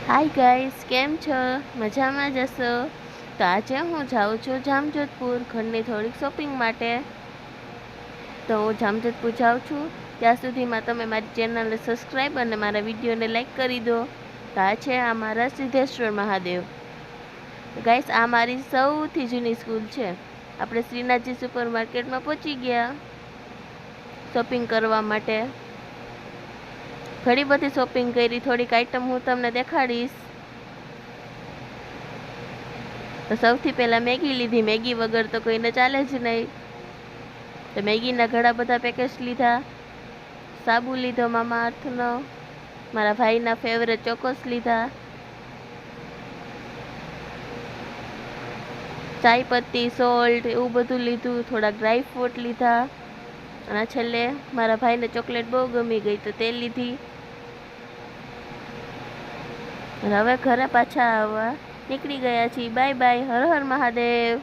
Hi guys, કેમ છો? મજામાં જ હશો? તો આજે હું જાઉં છું જામજોધપુર ઘરની થોડીક શોપિંગ માટે. તો હું જામજોધપુર જાઉં છું ત્યાં સુધીમાં તમે મારી ચેનલને સબસ્ક્રાઈબ અને મારા વિડીયોને લાઈક કરી દો. તો આ છે અમારા સિદ્ધેશ્વર મહાદેવ. ગાઈસ, આ મારી સૌથી જૂની સ્કૂલ છે. આપણે શ્રીનાથજી સુપર માર્કેટમાં પહોંચી ગયા શોપિંગ કરવા માટે. ઘણી બધી શોપિંગ કરી, થોડીક આઈટમ હું તમને દેખાડીશ. તો સૌથી પહેલાં મેગી લીધી. મેગી વગર તો કોઈને ચાલે જ નહીં. તો મેગીના ઘણા બધા પેકેટ લીધા. સાબુ લીધો મામા અર્થનો. મારા ભાઈના ફેવરેટ ચોકોસ લીધા. ચાય પત્તી, સોલ્ટ એવું બધું લીધું. થોડાક ડ્રાય ફ્રૂટ લીધા. અને છેલ્લે મારા ભાઈને ચોકલેટ બહુ ગમી ગઈ તો તે લીધી. હવે ઘરે પાછા આવવા નીકળી ગયા છીએ. Bye bye. હર હર મહાદેવ.